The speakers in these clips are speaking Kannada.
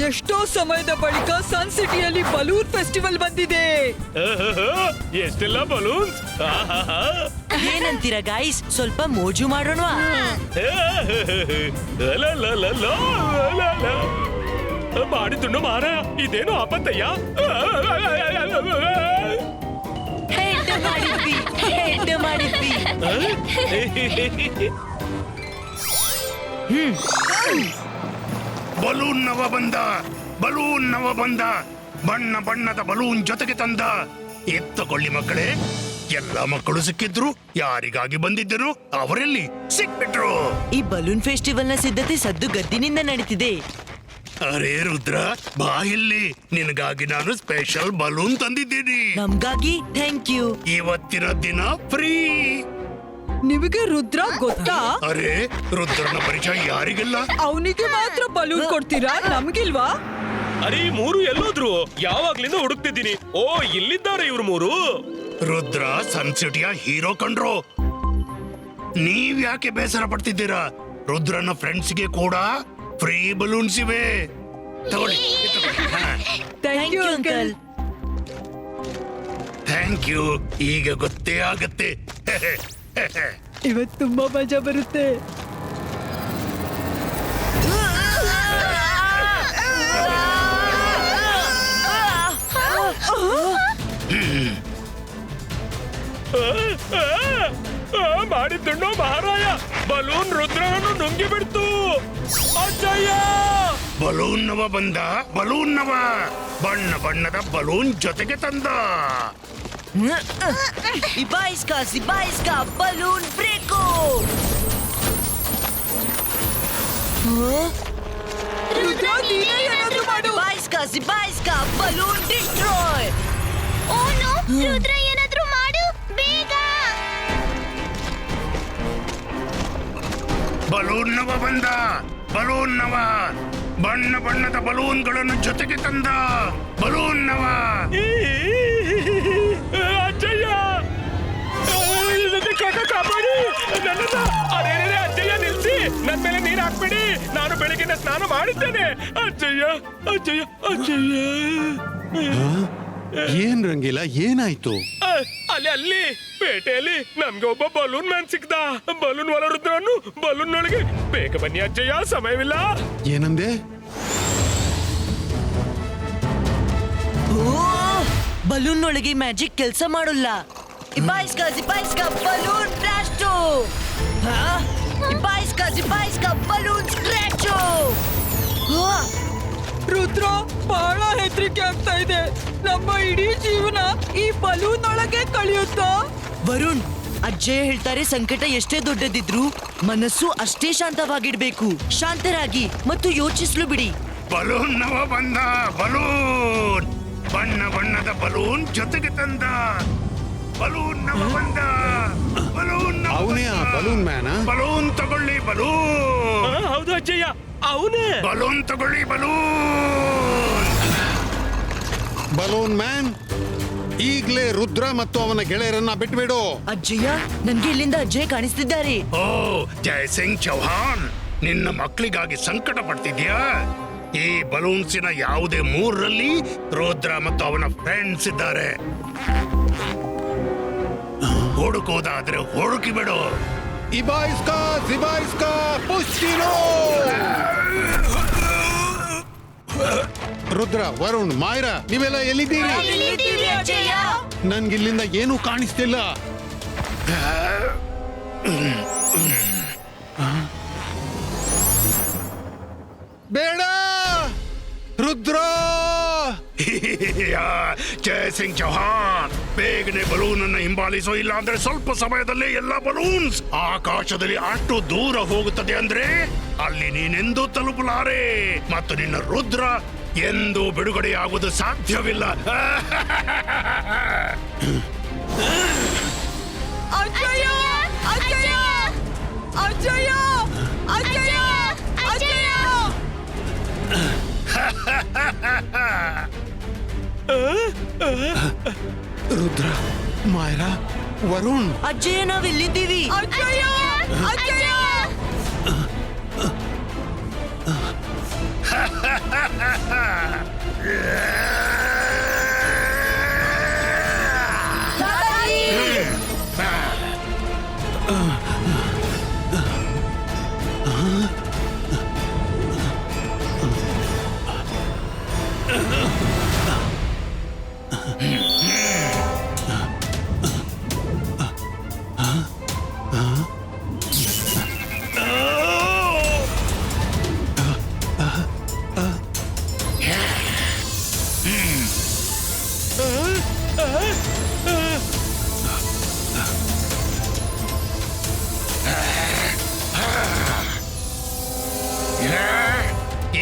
ಎಷ್ಟೋ ಸಮಯದ ಬಳಿಕ ಸನ್ ಸಿಟಿಯಲ್ಲಿ ಬಲೂನ್ ಫೆಸ್ಟಿವಲ್ ಬಂದಿದೆ. ಎಷ್ಟೆಲ್ಲ ಬಲೂನ್ಸ್! ಏನಂತೀರಾ ಗಾಯ್ಸ್, ಸ್ವಲ್ಪ ಮೋಜು ಮಾಡೋಣ. ಮಾಡಿದ್ದು ಮಾರ, ಇದೇನು ಆಪತ್ತಯ್ಯ. ಹೆಡ್ ಮಾಡಿದ್ವಿ. ಬಲೂನ್ ನವ ಬಂದ ಬಣ್ಣ ಬಣ್ಣದ ಬಲೂನ್ ಜೊತೆಗೆ ತಂದ. ಎತ್ತುಕೊಳ್ಳಿ ಮಕ್ಕಳೇ, ಎಲ್ಲ ಮಕ್ಕಳು ಸಿಕ್ಕಿದ್ರು. ಯಾರಿಗಾಗಿ ಬಂದಿದ್ದರು ಅವರೆಲ್ಲಿ ಸಿಕ್ಬಿಟ್ರು. ಈ ಬಲೂನ್ ಫೆಸ್ಟಿವಲ್ ನ ಸಿದ್ಧತೆ ಸದ್ದು ಗದ್ದಿನಿಂದ ನಡೀತಿದೆ. ಅರೇ ರುದ್ರ, ಬಾ ಇಲ್ಲಿ. ನಿನಗಾಗಿ ನಾನು ಸ್ಪೆಷಲ್ ಬಲೂನ್ ತಂದಿದ್ದೀನಿ. ನಮ್ಗಾಗಿ ಥ್ಯಾಂಕ್ ಯು. ಇವತ್ತಿನ ದಿನ ಫ್ರೀ. ನಿಮಗೆ ರುದ್ರ ಗೊತ್ತಾ? ಅರೆ, ರುದ್ರನ ಪರಿಚಯ ಯಾರಿಗೆಲ್ಲ? ಅವನಿಗೆ ಮಾತ್ರ ಬಲೂನ್ ಕೊಡ್ತೀರಾ, ನಮ್ಗಿಲ್ವಾ? ಅರೆ, ಈ ಮೂರು ಎಲ್ಲೋದ್ರು? ಯಾವಾಗ್ಲಿಂದ ಹುಡುಕ್ತಿದ್ದೀನಿ. ಓ, ಇಲ್ಲಿದ್ದಾರೆ ಇವ್ರು ಮೂರು. ರುದ್ರ ಸನ್ ಸಿಟಿಯ ಹೀರೋ ಕಂಡ್ರು. ನೀವ್ ಯಾಕೆ ಬೇಸರ ಪಡ್ತಿದ್ದೀರಾ? ರುದ್ರನ ಫ್ರೆಂಡ್ಸ್ಗೆ ಕೂಡ ಫ್ರೀ ಬಲೂನ್ಸ್ ಇವೆ. ತಗೊಳ್ಳಿ. Thank you uncle. Thank you. ಈಗ ಗೊತ್ತೇ ಆಗತ್ತೆ. ಇವತ್ತು ತುಂಬಾ ಮಜಾ ಬರುತ್ತೆ. ಮಾಡಿದ್ದುಣ್ಣು ಮಹಾರಾಯ, ಬಲೂನ್ ರುದ್ರನನ್ನು ನುಂಗಿ ಬಿಡ್ತು. ಅಜ್ಜಯ್ಯ! ಬಲೂನ್ ನವ ಬಂದ. ಬಣ್ಣ ಬಣ್ಣದ ಬಲೂನ್ ಜೊತೆಗೆ ತಂದ. ಇಬಾಯಿಸ್ಕಾ ಬಲೂನ್ ಬ್ರೇಕು. ರುದ್ರ, ನೀನೇ ಏನಾದ್ರೂ ಮಾಡು. ಇಬಾಯಿಸ್ಕಾ balloon destroy. Oh no, Rudra ಏನಾದ್ರೂ ಮಾಡು ಬೇಗ. ಬಲೂನ್ ನವ ಬಂದ. ಬಣ್ಣ ಬಣ್ಣದ ಬಲೂನ್ಗಳನ್ನು ಜೊತೆಗೆ ತಂದ. ಬಲೂನ್ ನವ. ಅಜ್ಜಯ್ಯ, ಕಾಪಾಡಿ ನನ್ನನ್ನ. ಅದೇ ಅಜ್ಜಯ್ಯ, ನಿಲ್ಸಿ. ನನ್ ಮೇಲೆ ನೀರು ಹಾಕ್ಬೇಡಿ. ನಾನು ಬೆಳಗಿನ ಸ್ನಾನ ಮಾಡಿದ್ದೇನೆ. ಅಜ್ಜಯ್ಯ. ಏನ್ ರಂಗಿಲ್ಲ, ಏನಾಯ್ತು? ಅಲ್ಲಿ ಪೇಟೆಯಲ್ಲಿ ನಮ್ಗೆ ಒಬ್ಬ ಬಲೂನ್ ಮ್ಯಾನ್ ಸಿಕ್ದ. ಬಲೂನ್ ಒಳ ರುದ್ರನ್ನು ಬಲೂನ್ ಒಳಗೆ. ಬೇಗ ಬನ್ನಿ ಅಜ್ಜಯ್ಯ, ಸಮಯವಿಲ್ಲ. ಏನಂದೆ? ಬಲೂನ್ ಒಳಗೆ ಮ್ಯಾಜಿಕ್ ಕೆಲಸ ಮಾಡೋಲ್ಲ. ಇಬಾಯಿಸ್ಕಾ ಬಲೂನ್ ಬ್ಲಾಸ್ಟು. ಇಬಾಯಿಸ್ಕಾ ಬಲೂನ್ ಸ್ಕ್ರಾಚು. ರುದ್ರ, ಬಹಳ ಹೆದರಿಕೆ ಆಗ್ತಾ ಇದೆ. ನಮ್ಮ ಇಡೀ ಜೀವನ ಈ ಬಲೂನ್ ಒಳಗೆ ಕಳೆಯುತ್ತಾ? ವರುಣ್, ಅಜ್ಜಯ್ಯ ಹೇಳ್ತಾರೆ, ಸಂಕಟ ಎಷ್ಟೇ ದೊಡ್ಡದಿದ್ರು ಮನಸ್ಸು ಅಷ್ಟೇ ಶಾಂತವಾಗಿಡ್ಬೇಕು. ಶಾಂತರಾಗಿ ಮತ್ತು ಯೋಚಿಸ್ಲು ಬಿಡಿ. ಬಲೂನ್ ನವ ಬಂದ. ಬಣ್ಣ ಬಣ್ಣದ ಬಲೂನ್ ಜೊತೆಗೆ ತಂದ. ಬಲೂನ್ ನವ ಬಂದ. ಅವನೇ ಆ ಬಲೂನ್ ಮ್ಯಾನ? ಬಲೂನ್ ತಗೊಳ್ಳಿ. ಹೌದು ಅಜ್ಜಯ್ಯ, ಅವನೇ. ಬಲೂನ್ ತಗೊಳ್ಳಿ. ಬಲೂನ್ ಮ್ಯಾನ್, ಈಗ್ಲೇ ರುದ್ರ ಮತ್ತು ಅವನ ಗೆಳೆಯರನ್ನ ಬಿಟ್ಬಿಡು. ಅಜ್ಜಯ್ಯ, ನನ್ಗೆ ಇಲ್ಲಿಂದ ಅಜ್ಜಯ್ಯ ಕಾಣಿಸ್ತಿದ್ದಾರೆ. ಓ, ಜೈ ಸಿಂಗ್ ಚೌಹಾನ್, ನಿನ್ನ ಮಕ್ಕಳಿಗಾಗಿ ಸಂಕಟ ಪಡ್ತಿದ್ಯಾ? ಈ ಬಲೂನ್ಸಿನ ಯಾವುದೇ ಮೂರರಲ್ಲಿ ರುದ್ರ ಮತ್ತು ಅವನ ಫ್ರೆಂಡ್ಸ್ ಇದ್ದಾರೆ. ಹುಡುಕೋದಾದ್ರೆ ಹುಡುಕಿ ಬಿಡು. ಇಬಾಯಿಸ್ಕಾ ಪುಷ್ಟಿನೋ. ರುದ್ರ, ವರುಣ್, ಮಾಯ್ರಾ, ನೀವೆಲ್ಲ ಎಲ್ಲಿದ್ದೀರಿ? ನನ್ಗಿಲ್ಲಿಂದ ಏನೂ ಕಾಣಿಸ್ತಿಲ್ಲ. ಬೇಡ ರುದ್ರ. ಜೈ ಸಿಂಗ್ ಚೌಹಾನ್, ಬೇಗನೆ ಬಲೂನ್ ಅನ್ನು ಹಿಂಬಾಲಿಸೋ, ಇಲ್ಲ ಅಂದ್ರೆ ಸ್ವಲ್ಪ ಸಮಯದಲ್ಲಿ ಎಲ್ಲ ಬಲೂನ್ಸ್ ಆಕಾಶದಲ್ಲಿ ಅಷ್ಟು ದೂರ ಹೋಗುತ್ತದೆ. ಅಂದ್ರೆ ಅಲ್ಲಿ ನೀನೆಂದೂ ತಲುಪಲಾರೆ ಮತ್ತು ನಿನ್ನ ರುದ್ರ ಎಂದೂ ಬಿಡುಗಡೆಯಾಗುವುದು ಸಾಧ್ಯವಿಲ್ಲ. ಅಜ್ಜಯ್ಯ! ಅಜ್ಜಯ್ಯ! ಅಜ್ಜಯ್ಯ! ಅಜ್ಜಯ್ಯ! ಅಜ್ಜಯ್ಯ! ರುದ್ರ, ಮಾಯ್ರಾ, ವರುಣ್. ಅಜ್ಜಯ್ಯ, ನಾವಿಲ್ಲಿದ್ದೀವಿ. ಅಜ್ಜಯ್ಯ! ಅಜ್ಜಯ್ಯ!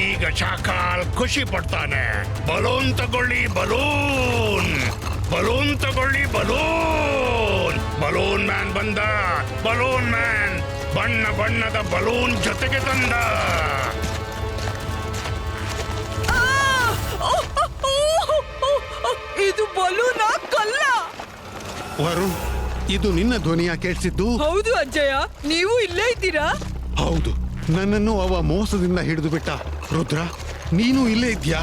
ಈಗ ಶಾಕಾಲ್ ಖುಷಿ ಪಡ್ತಾನೆ. ಬಲೂನ್ ತಗೊಳ್ಳಿ, ಬಲೂನ್ ಬಲೂನ್ ತಗೊಳ್ಳಿ, ಬಲೂನ್. ಬಲೂನ್ ಮ್ಯಾನ್ ಬಂದ. ಬಲೂನ್ ಮ್ಯಾನ್ ಬಣ್ಣ ಬಣ್ಣದ ಬಲೂನ್ ಜೊತೆಗೆ ತಂದ. ಇದು ಬಲೂನ ಕಲ್ಲ? ವರುಣ್, ಇದು ನಿನ್ನ ಧ್ವನಿಯ ಕೇಳಿಸಿದ್ದು? ಹೌದು ಅಜ್ಜಯ್ಯ, ನೀವು ಇಲ್ಲೇ ಇದ್ದೀರಾ? ಹೌದು, ನನ್ನನ್ನು ಅವ ಮೋಸದಿಂದ ಹಿಡಿದು ಬಿಟ್ಟ. ರುದ್ರ, ನೀನು ಇಲ್ಲೇ ಇದ್ಯಾ?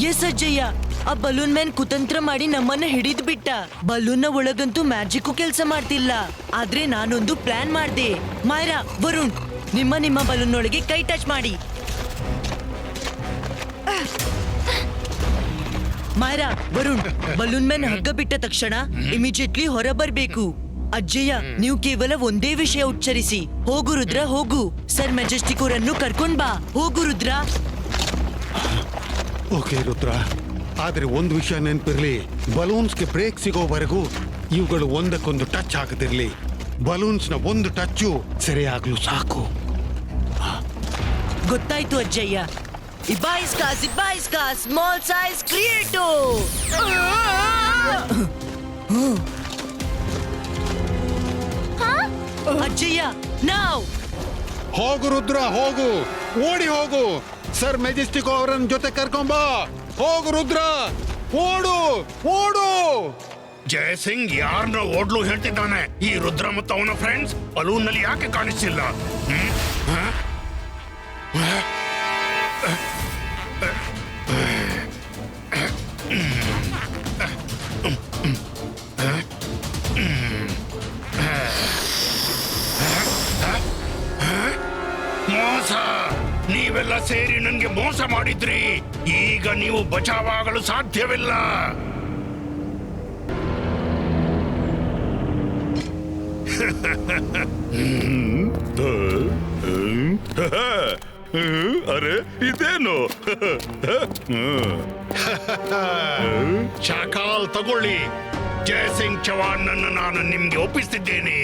ಎಸ್ ಅಜ್ಜಯ್ಯ, ಆ ಬಲೂನ್ ಮ್ಯಾನ್ ಕುತಂತ್ರ ಮಾಡಿ ನಮ್ಮನ್ನ ಹಿಡಿದು ಬಿಟ್ಟ. ಬಲೂನ್ ನ ಒಳಗಂತೂ ಮ್ಯಾಜಿಕ್ ಕೆಲಸ ಮಾಡ್ತಿಲ್ಲ. ಆದ್ರೆ ನಾನೊಂದು ಪ್ಲಾನ್ ಮಾಡ್ದೆ. ಮಾಯರಾ, ವರುಣ್, ನಿಮ್ಮ ಬಲೂನ್ ಒಳಗೆ ಕೈ ಟಚ್ ಮಾಡಿ. ಮಾಯರಾ, ವರುಣ್, ಬಲೂನ್ ಮ್ಯಾನ್ ಹಗ್ಗ ಬಿಟ್ಟ ತಕ್ಷಣ ಇಮಿಡಿಯೇಟ್ಲಿ ಹೊರ ಬರ್ಬೇಕು. ಅಜ್ಜಯ್ಯ, ನೀವು ಕೇವಲ ಒಂದೇ ವಿಷಯ ಉಚ್ಚರಿಸಿ. ಹೋಗು ರುದ್ರ, ಹೋಗು. ಸರ್ ಮೆಜೆಸ್ಟಿಕ್ ಅವರನ್ನು ಕರ್ಕೊಂಡ್ ಬಾ. ಹೋಗು ರುದ್ರ. ಓಕೆ ರುದ್ರ, ಆದ್ರೆ ಒಂದು ವಿಷಯ ನೆನಪಿರ್ಲಿ. ಬಲೂನ್ಸ್ಗೆ ಬ್ರೇಕ್ ಸಿಗೋವರೆಗೂ ಇವುಗಳು ಒಂದಕ್ಕೊಂದು ಟಚ್ ಆಗದಿರ್ಲಿ. ಬಲೂನ್ಸ್ನ ಒಂದು ಟಚ್ಚು ಸರಿಯಾಗ್ಲೂ ಸಾಕು. ಗೊತ್ತಾಯ್ತು ಅಜ್ಜಯ್ಯ. ಇಬಾಯಿಸ್ಕಾ ಸ್ಮಾಲ್ ಸೈಜ್ ಕ್ರಿಯೇಟೋ. ಅಜ್ಜಯ್ಯ, ನಾವ್ ಹೋಗು ರುದ್ರ, ಹೋಗು. ಓಡಿ ಹೋಗು. ಸರ್ ಮೆಜೆಸ್ಟಿಕ್ ಅವರನ್ನ ಜೊತೆ ಕರ್ಕೊಂಬ. ಹೋಗು ರುದ್ರ, ಓಡು ಓಡು. ಜಯಸಿಂಗ್ ಯಾರನ್ನ ಓಡ್ಲು ಹೇಳ್ತಿದ್ದಾನೆ? ಈ ರುದ್ರ ಮತ್ತು ಅವನ ಫ್ರೆಂಡ್ಸ್ ಬಲೂನ್ ನಲ್ಲಿ ಯಾಕೆ ಕಾಣಿಸ್ತಿಲ್ಲ? ಮೋಸ! ನೀವೆಲ್ಲ ಸೇರಿ ನನ್ಗೆ ಮೋಸ ಮಾಡಿದ್ರಿ. ಈಗ ನೀವು ಬಚಾವಾಗಲು ಸಾಧ್ಯವಿಲ್ಲ. ಅರೆ ಇದೇನು? ಶಾಕಾಲ್ ತಗೊಳ್ಳಿ. ಜಯಸಿಂಗ್ ಚವಾಣ್ ನಾನು ನಿಮ್ಗೆ ಒಪ್ಪಿಸ್ತಿದ್ದೇನೆ.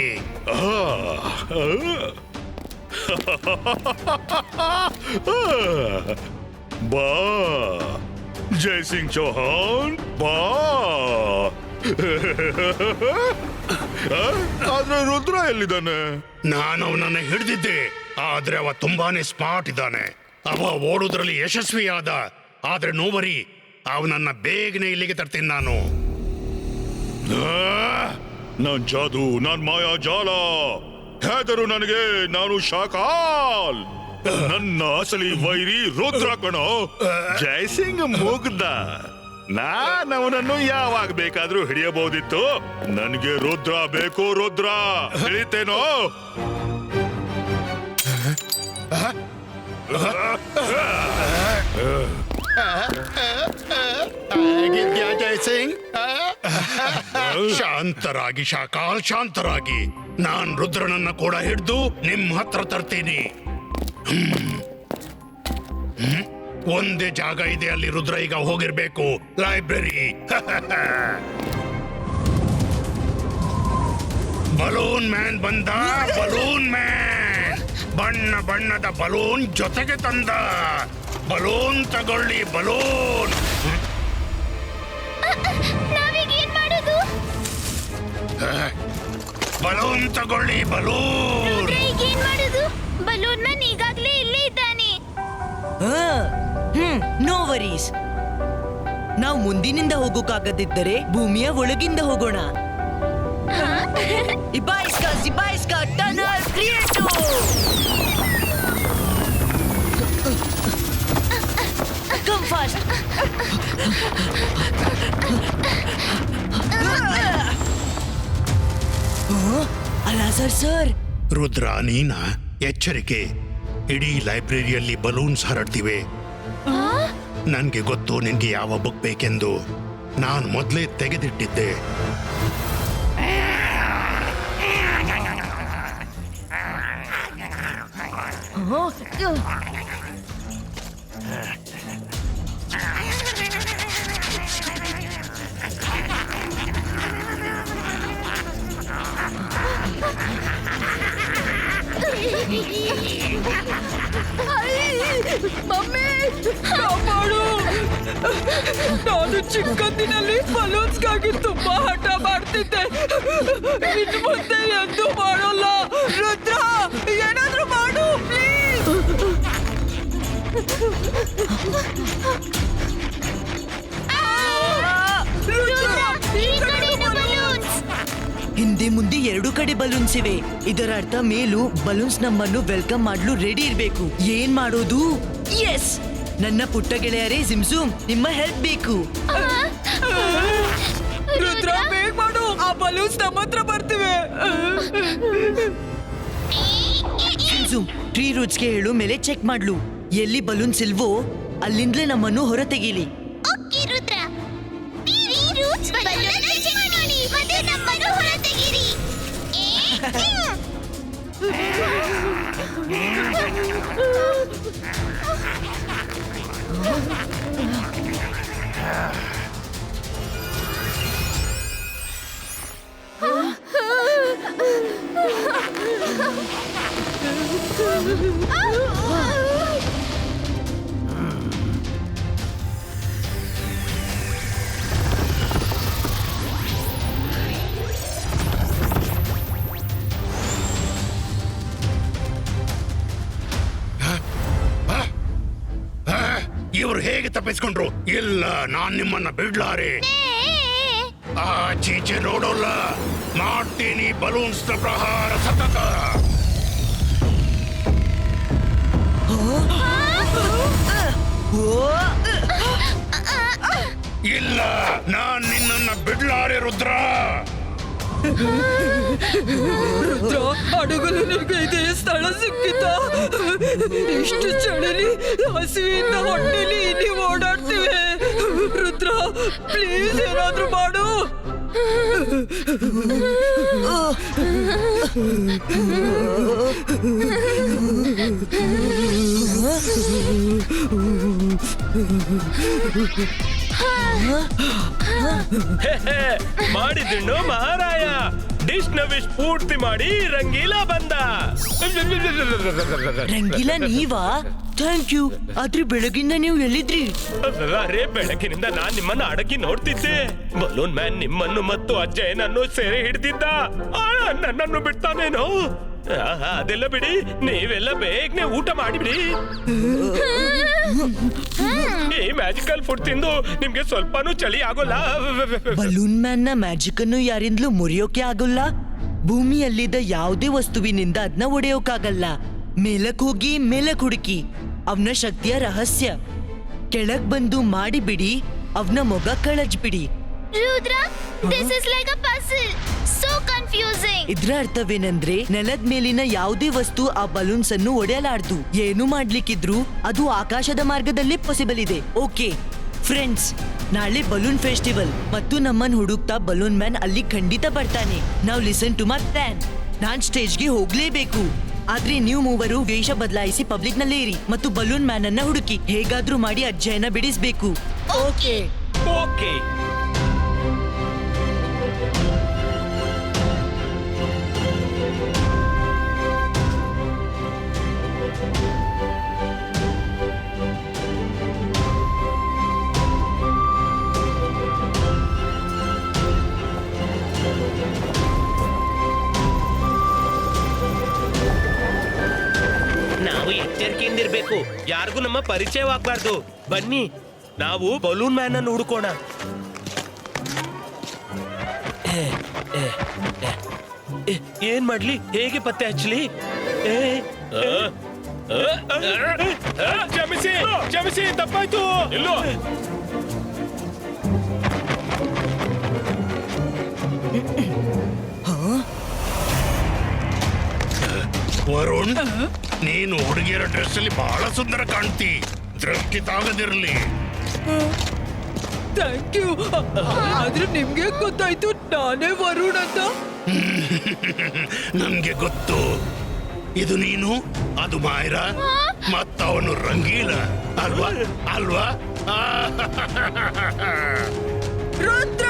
ಬಾ ಜಯಸಿಂಗ್ ಚೌಹಾಣ್, ಬಾ. ಆದ್ರೆ ರುದ್ರ ಎಲ್ಲಿದ್ದಾನೆ? ನಾನು ಅವನನ್ನ ಹಿಡಿದಿದ್ದೆ, ಆದ್ರೆ ಅವ ತುಂಬಾನೇ ಸ್ಮಾರ್ಟ್ ಇದ್ದಾನೆ. ಅವ ಓಡುದ್ರಲ್ಲಿ ಯಶಸ್ವಿಯಾದ. ಆದ್ರೆ ನೋವರಿ, ಅವನನ್ನ ಬೇಗನೆ ಇಲ್ಲಿಗೆ ತರ್ತೀನಿ ನಾನು. ನಾನ್ ಜಾದು, ನಾನ್ ಮಾಯಾ ಜಾಲ. ಹೆದರು ನನಗೆ, ನಾನು ಶಾಕಾಲ್. ನನ್ನ ಅಸಲಿ ವೈರಿ ರುದ್ರ ಕಣೋ. ಜಯಸಿಂಗ್ ಮುಗ್ದ. ನಾನ್ ಅವನನ್ನು ಯಾವಾಗ ಬೇಕಾದ್ರೂ ಹಿಡಿಯಬಹುದಿತ್ತು. ನನಗೆ ರುದ್ರ ಬೇಕು, ರುದ್ರ. ಹಿಡಿತೇನೋ? ಹೇಗಿದ್ಯಾ ಜಯಸಿಂಗ್? ಶಾಂತರಾಗಿ ಶಾಕಾಲ್, ಶಾಂತರಾಗಿ. ನಾನ್ ರುದ್ರನನ್ನ ಕೂಡ ಹಿಡಿದು ನಿಮ್ ಹತ್ರ ತರ್ತೀನಿ. ಒಂದೇ ಜಾಗ ಇದೆ, ಅಲ್ಲಿ ರುದ್ರ ಈಗ ಹೋಗಿರ್ಬೇಕು. ಲೈಬ್ರರಿ. ಬಲೂನ್ ಮ್ಯಾನ್ ಬಂದ. ಬಲೂನ್ ಮ್ಯಾನ್ ಬಣ್ಣ ಬಣ್ಣದ ಬಲೂನ್ ಜೊತೆಗೆ ತಂದ. ಬಲೂನ್ ತಗೊಳ್ಳಿ, ಬಲೂನ್. ನಾವೀಗ ಏನ್ ಮಾಡೋದು? ಬಲೂನ್ ತಗೊಳ್ಳಿ, ಬಲೂನ್. ರುದ್ರ, ಈಗ ಏನ್ ಮಾಡೋದು? ಬಲೂನ್ ಮ್ಯಾನ್ ಈಗಾಗ್ಲೇ ಇಲ್ಲೇ ಇದ್ದಾನೆ. No worries. ನಾವು ಮುಂದಿನಿಂದ ಹೋಗೋಕ್ಕಾಗದಿದ್ದರೆ ಭೂಮಿಯ ಒಳಗಿಂದ ಹೋಗೋಣ. ಇಬಾಯಿಸ್ಕಾ ಟನಲ್ ಕ್ರಿಯೇಟೋ. Come fast. Alazar sir, Rudra ನೀನ ಎಚ್ಚರಿಕೆ, ಇಡೀ ಲೈಬ್ರರಿಯಲ್ಲಿ ಬಲೂನ್ಸ್ ಹರಡ್ತಿವೆ. ನನ್ಗೆ ಗೊತ್ತು ನಿನ್ಗೆ ಯಾವ ಬುಕ್ ಬೇಕೆಂದು. ನಾನು ಮೊದಲೇ ತೆಗೆದಿಟ್ಟಿದ್ದೆ. ಮಮ್ಮಿ ಕಾಪಾಡು. ನಾನು ಚಿಕ್ಕಂದಿನಲ್ಲಿ ಬಲೂನ್ಸ್ಗಾಗಿ ತುಂಬಾ ಹಠ ಮಾಡ್ತಿದ್ದೆ. ಇನ್ನು ಮುಂದೆ ಎಂದೂ ಮಾಡೋಲ್ಲ. ರುದ್ರ, ಏನಾದ್ರೂ ಮಾಡು ಪ್ಲೀಸ್. ಹಿಂದೆ ಮುಂದೆ ಎರಡು ಕಡೆ ಬಲೂನ್ಸ್ ಇವೆ. ಇದರ ಅರ್ಥ ಮೇಲೂ ಬಲೂನ್ಸ್ ನಮ್ಮನ್ನು ವೆಲ್ಕಮ್ ಮಾಡಲು ರೆಡಿ ಇರಬೇಕು. ಏನ್ ಮಾಡೋದು? ಎಸ್, ನನ್ನ ಪುಟ್ಟ ಗೆಳೆಯರೇ ಜಿಮ್ಜುಮ್, ನಿಮ್ಮ ಹೆಲ್ಪ್ ಬೇಕು. ರುದ್ರ, ಬೇಗ ಮಾಡು. ಆ ಬಲೂನ್ಸ್ ನಮ್ಮ ಹತ್ರ ಬರ್ತಿವೆ. ಜಿಮ್ಜುಮ್, ಟ್ರೀ ರೂಟ್ಸ್ಗೆ ಹೇಳು ಮೇಲೆ ಚೆಕ್ ಮಾಡ್ಲು. ಎಲ್ಲಿ ಬಲೂನ್ಸ್ ಇಲ್ವೋ ಅಲ್ಲಿಂದಲೇ ನಮ್ಮನ್ನು ಹೊರ ತೆಗೀಲಿ. ಓಕೆ ರುದ್ರ, ಈ ರೂಟ್ಸ್ ಬಲೂನ್ ಚೆಕ್ ಮಾಡಿ ಮತ್ತೆ ನಮ್ಮನ್ನು ಹೊರತೆಗಿರಿ. ಇವ್ರು ಹೇಗೆ ತಪ್ಪಿಸ್ಕೊಂಡ್ರು? ಇಲ್ಲ, ನಾನ್ ನಿಮ್ಮನ್ನ ಬಿಡ್ಲಾರೆ. ಆಚೀಚೆ ನೋಡೋಲ್ಲ, ಮಾಡ್ತೀನಿ ಬಲೂನ್ಸ್ ಪ್ರಹಾರ ಸತತ. ಇಲ್ಲ, ನಾನ್ ನಿನ್ನನ್ನ ಬಿಡ್ಲಾರೆ ರುದ್ರ. ರುದ್ರ, ಅಡಗಲು ನಿನಗೆ ಇದೇ ಸ್ಥಳ ಸಿಕ್ಕಿತ? ಇಷ್ಟು ಚಳಿಲಿ ಹಸಿವಿಂದ ಹೊಟ್ಟೆಲಿ ನೀವು ಓಡಾಡ್ತಿವೆ. ರುದ್ರ, ಪ್ಲೀಸ್ ಏನಾದ್ರೂ ಮಾಡು. ಮಾಡಿದ್ನು ಮಹಾರಾಯ. ಡಿಶ್ ನ ವಿಶ್ ಪೂರ್ತಿ ಮಾಡಿ ರಂಗೀಲ ಬಂದ. ರಂಗಿಲ ನೀವಾ? Thank you. ಆದ್ರೆ ಬೆಳಗಿಂದ ನೀವು ಎಲ್ಲಿದ್ರಿ? ಅರೆ, ಬೆಳಕಿನಿಂದ ನಾನ್ ನಿಮ್ಮನ್ನ ಅಡಗಿ ನೋಡ್ತಿದ್ದೆ. ಬಲೂನ್ ಮ್ಯಾನ್ ನಿಮ್ಮನ್ನು ಮತ್ತು ಅಜ್ಜಯ್ಯನನ್ನು ಸೆರೆ ಹಿಡ್ದಿದ್ದ. ನನ್ನನ್ನು ಬಿಡ್ತಾನೇನೋ? ಅದೆಲ್ಲ ಬಿಡಿ, ನೀವೆಲ್ಲ ಬೇಗನೆ ಊಟ ಮಾಡಿಬಿಡಿ. ಈ ಮ್ಯಾಜಿಕಲ್ ಫುಡ್ ತಿಂದು ನಿಮ್ಗೆ ಸ್ವಲ್ಪನೂ ಚಳಿ ಆಗೋಲ್ಲ. ಬಲೂನ್ ಮ್ಯಾನ್ ನ ಮ್ಯಾಜಿಕ್ ಅನ್ನು ಯಾರಿಂದಲೂ ಮುರಿಯೋಕೆ ಆಗೋಲ್ಲ. ಭೂಮಿಯಲ್ಲಿದ್ದ ಯಾವುದೇ ವಸ್ತುವಿನಿಂದ ಅದನ್ನ ಒಡೆಯೋಕಾಗಲ್ಲ. ಮೇಲಕ್ ಹೋಗಿ ಮೇಲಕ್ ಹುಡುಕಿ, ಅವನ ಶಕ್ತಿಯ ರಹಸ್ಯ. ಕೆಳಗ್ ಬಂದು ಮಾಡಿಬಿಡಿ, ಅವನ Moga ಕಳಜ್ಬಿಡಿ. Rudra, this is like a puzzle. So confusing. ಇದ್ರ ಅರ್ಥವೇನೆಂದ್ರೆ ನೆಲದ ಮೇಲಿನ ಯಾವುದೇ ವಸ್ತು ಆ ಬಲೂನ್ಸ್ ಅನ್ನು ಒಡೆಯಲಾರ್ದು. ಏನು ಮಾಡ್ಲಿಕ್ಕಿದ್ರು ಅದು ಆಕಾಶದ ಮಾರ್ಗದಲ್ಲೇ ಪಾಸಿಬಲ್ ಇದೆ. ಓಕೆ ಫ್ರೆಂಡ್ಸ್, ನಾಳೆ ಬಲೂನ್ ಫೆಸ್ಟಿವಲ್ ಮತ್ತು ನಮ್ಮನ್ ಹುಡುಕ್ತಾ ಬಲೂನ್ ಮ್ಯಾನ್ ಅಲ್ಲಿ ಖಂಡಿತ ಬರ್ತಾನೆ. ನಾವ್ ಲಿಸನ್ ಟು ಮೈ ಪ್ಲಾನ್. ನಾನ್ ಸ್ಟೇಜ್ಗೆ ಹೋಗ್ಲೇಬೇಕು. ಆದ್ರೆ ನೀವು ಮೂವರು ವೇಷ ಬದಲಾಯಿಸಿ ಪಬ್ಲಿಕ್ ನಲ್ಲೇ ಇರಿ ಮತ್ತು ಬಲೂನ್ ಮ್ಯಾನ್ ಅನ್ನ ಹುಡುಕಿ ಹೇಗಾದ್ರೂ ಮಾಡಿ ಅಜ್ಜಯ್ಯನ ಬಿಡಿಸ್ಬೇಕು. Okay okay. ನಾವು ಎಚ್ಚರಿಕೆಯಿಂದಿರ್ಬೇಕು. ಯಾರಿಗೂ ನಮ್ಮ ಪರಿಚಯವಾಗಬಾರ್ದು. ಬನ್ನಿ, ನಾವು ಬಲೂನ್ ಮ್ಯಾನ್ ಅನ್ನು ಹುಡುಕೋಣ. ಏನ್ ಮಾಡ್ಲಿ? ಹೇಗೆ ಪತ್ತೆ ಹಚ್ಚಲಿ? ಕ್ಷಮಿಸಿ ಕ್ಷಮಿಸಿ, ತಪ್ಪಾಯ್ತು. ಇಲ್ಲೋ ವರುಣ್, ನೀನು ಹುಡುಗಿಯರ ಡ್ರೆಸ್ ಅಲ್ಲಿ ಬಹಳ ಸುಂದರ ಕಾಣ್ತಿ. ದೃಷ್ಟಿ ತಾಗದಿರ್ಲಿ. Thank you. ಆದ್ರೆ ನಿಮ್ಗೆ ಗೊತ್ತಾಯ್ತು ನಾನೇ ವರುಣ್ ಅಂತ? ನನ್ಗೆ ಗೊತ್ತು. ಇದು ನೀನು, ಅದು ಮಾಯರಾ, ಮತ್ತವನು ರಂಗೀಲ ಅಲ್ವಾ ಅಲ್ವಾ? ರುದ್ರ,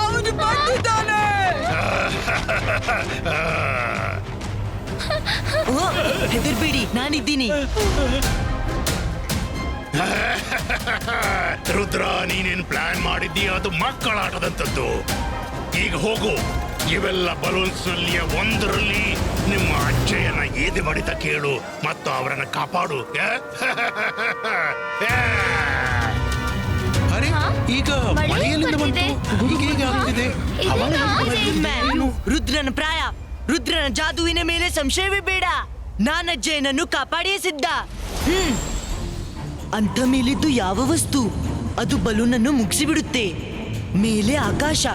ಅವನು ಬಂದಿದ್ದಾನೆ. ಹೆದರ್ಬೇಡಿ, ನಾನಿದ್ದೀನಿ. ರುದ್ರ, ನೀನೇನ್ ಪ್ಲಾನ್ ಮಾಡಿದ್ದೀಯ ಅದು ಮಕ್ಕಳಾಟದಂಥದ್ದು. ಈಗ ಹೋಗು, ಇವೆಲ್ಲ ಬಲೂನ್ಸ್ ನಲ್ಲಿ ಒಂದರಲ್ಲಿ ನಿಮ್ಮ ಅಜ್ಜಯ್ಯನ ಏದೆ ಬಡಿತ ಕೇಳು ಮತ್ತು ಅವರನ್ನ ಕಾಪಾಡು. ಅರೆ, ಈಗ ಮಳೆ ಎಲ್ಲಿಂದ ಬಂತು? ಹೀಗೆ ಆಗ್ತಿದೆ. ರುದ್ರನ ಪ್ರಾಯ, ರುದ್ರನ ಜಾದುವಿನ ಮೇಲೆ ಸಂಶಯವೇ ಬೇಡ. ನಾನಜ್ಜಯ್ಯನನ್ನು ಕಾಪಾಡಿಯೇ ಸಿದ್ಧ. ಅಂತ ಮೇಲಿದ್ದು ಯಾವ ವಸ್ತು? ಅದು ಬಲೂನ್ ಅನ್ನು ಮುಗಿಸಿಬಿಡುತ್ತೆ. ಮೇಲೆ ಆಕಾಶ,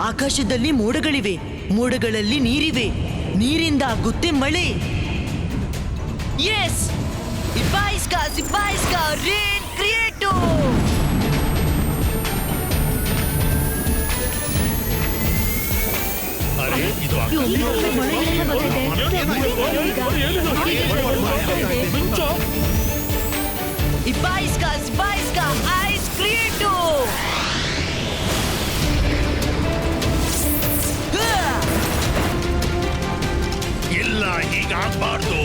ಆಕಾಶದಲ್ಲಿ ಮೋಡಗಳಿವೆ, ಮೋಡಗಳಲ್ಲಿ ನೀರಿವೆ, ನೀರಿಂದ ಆಗುತ್ತೆ ಮಳೆ. ಎಸ್, ಸಿಪಾಯಿಸ್ಕಾ ರೇನ್ ಕ್ರಿಯೇಟೋ. ಅರೆ, ಇದು Ibaiska, Ice Creato! ಇಲ್ಲ, ಹೀಗಾಗ್ಬಾರ್ದು.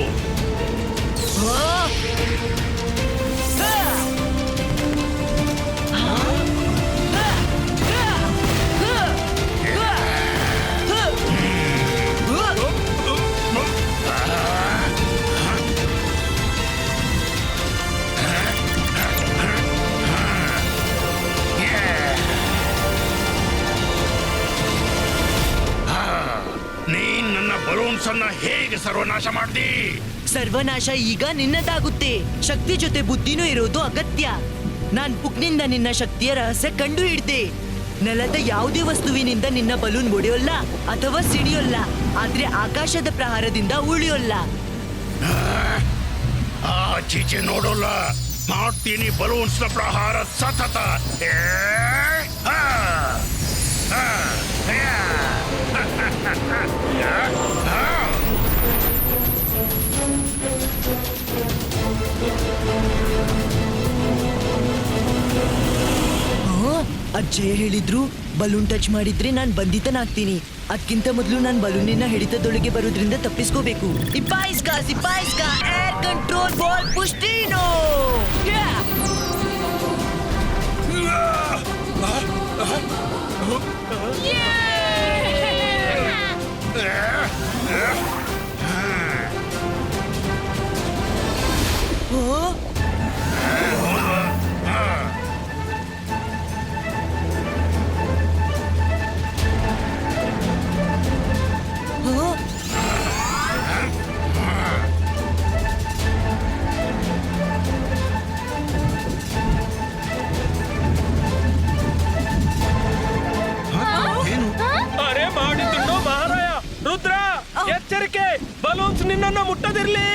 ನೀನ್ ನನ್ನ ಬಲೂನ್ಸ್ ಅನ್ನ ಹೇಗೆ ಸರ್ವನಾಶ ಮಾಡ್ದಿ? ಸರ್ವನಾಶ ಈಗ ನಿನ್ನದಾಗುತ್ತೆ. ಶಕ್ತಿ ಜೊತೆ ಬುದ್ಧಿನೂ ಇರೋದು ಅಗತ್ಯ. ನಾನ್ ಬುಕ್ನಿಂದ ನಿನ್ನ ಶಕ್ತಿಯ ರಹಸ್ಯ ಕಂಡು ಹಿಡ್ದೆ. ನೆಲದ ಯಾವುದೇ ವಸ್ತುವಿನಿಂದ ನಿನ್ನ ಬಲೂನ್ ಒಡೆಯೋಲ್ಲ ಅಥವಾ ಸಿಡಿಯೋಲ್ಲ, ಆದ್ರೆ ಆಕಾಶದ ಪ್ರಹಾರದಿಂದ ಉಳಿಯೋಲ್ಲ. ಆಚೀಚೆ ನೋಡೋಲ್ಲ, ಮಾಡ್ತೀನಿ ಬಲೂನ್ಸ್ ನ ಪ್ರಹಾರ ಸತತ. ಅಜ್ಜಯ್ಯ ಹೇಳಿದ್ರು ಬಲೂನ್ ಟಚ್ ಮಾಡಿದ್ರೆ ನಾನ್ ಬಂಧಿತನಾಗ್ತೀನಿ. ಅದಕ್ಕಿಂತ ಮೊದಲು ನಾನ್ ಬಲೂನಿನ ಹಿಡಿತದೊಳಗೆ ಬರೋದ್ರಿಂದ ತಪ್ಪಿಸ್ಕೋಬೇಕು. ಸಿಪಾಯಿಸ್ಕಾ ಏರ್ ಕಂಟ್ರೋಲ್ ಬಾಲ್ ಪುಸ್ಟಿನೋ. ಅರೆ, ಮಾಡಿದ್ದು ಮಹಾರಾಯ. ರುದ್ರ, ಎಚ್ಚರಿಕೆ, ಬಲೂನ್ಸ್ ನಿನ್ನನ್ನ ಮುಟ್ಟದಿರ್ಲಿ.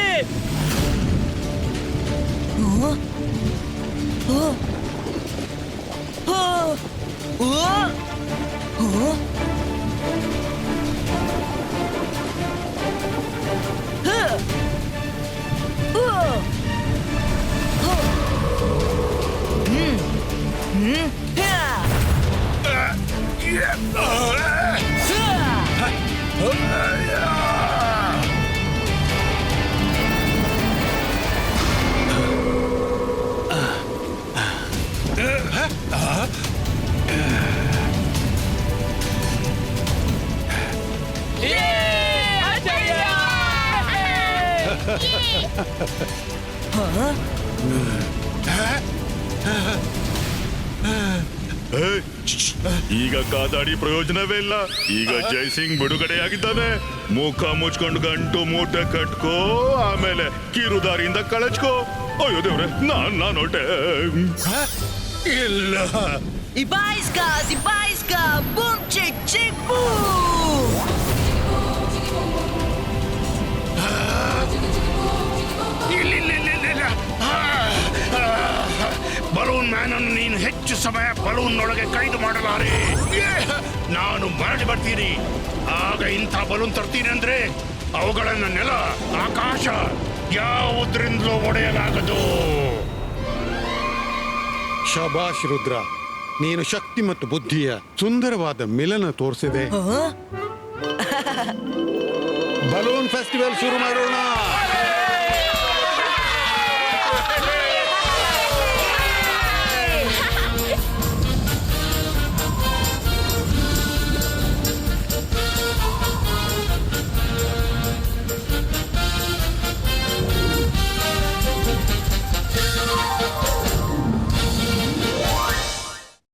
ಈಗ ಕಾದಾಡಿ ಪ್ರಯೋಜನವೇ ಇಲ್ಲ. ಈಗ ಜೈಸಿಂಗ್ ಬಿಡುಗಡೆಯಾಗಿದ್ದಾನೆ. ಮುಖ ಮುಚ್ಕೊಂಡು ಗಂಟು ಮೂಟೆ ಕಟ್ಕೋ, ಆಮೇಲೆ ಕಿರುದಾರಿಯಿಂದ ಕಳಚ್ಕೋ. ಅಯ್ಯೋ ದೇವ್ರೆ, ನಾನ್ ಹೊಟ್ಟೆ. ಇಲ್ಲ, Ibaiska, boom, chick, boom! ಇಲ್ಲ. ಬಲೂನ್ ಮ್ಯಾನ್ ಅನ್ನು ನೀನು ಹೆಚ್ಚು ಸಮಯ ಬಲೂನ್ ಒಳಗೆ ಕೈದು ಮಾಡಲಾರೆ. ನಾನು ಮರಳಿ ಬರ್ತೀನಿ. ಆಗ ಇಂಥ ಬಲೂನ್ ತರ್ತೀನಿ ಅಂದ್ರೆ ಅವುಗಳನ್ನ ನೆಲ, ಆಕಾಶ ಯಾವುದ್ರಿಂದಲೂ ಒಡೆಯಲಾಗದು. ಶಬಾಷ್ ರುದ್ರ, ನೀನು ಶಕ್ತಿ ಮತ್ತು ಬುದ್ಧಿಯ ಸುಂದರವಾದ ಮಿಲನ ತೋರಿಸಿದೆ. ಬಲೂನ್ ಫೆಸ್ಟಿವಲ್ ಶುರು ಮಾಡೋಣ.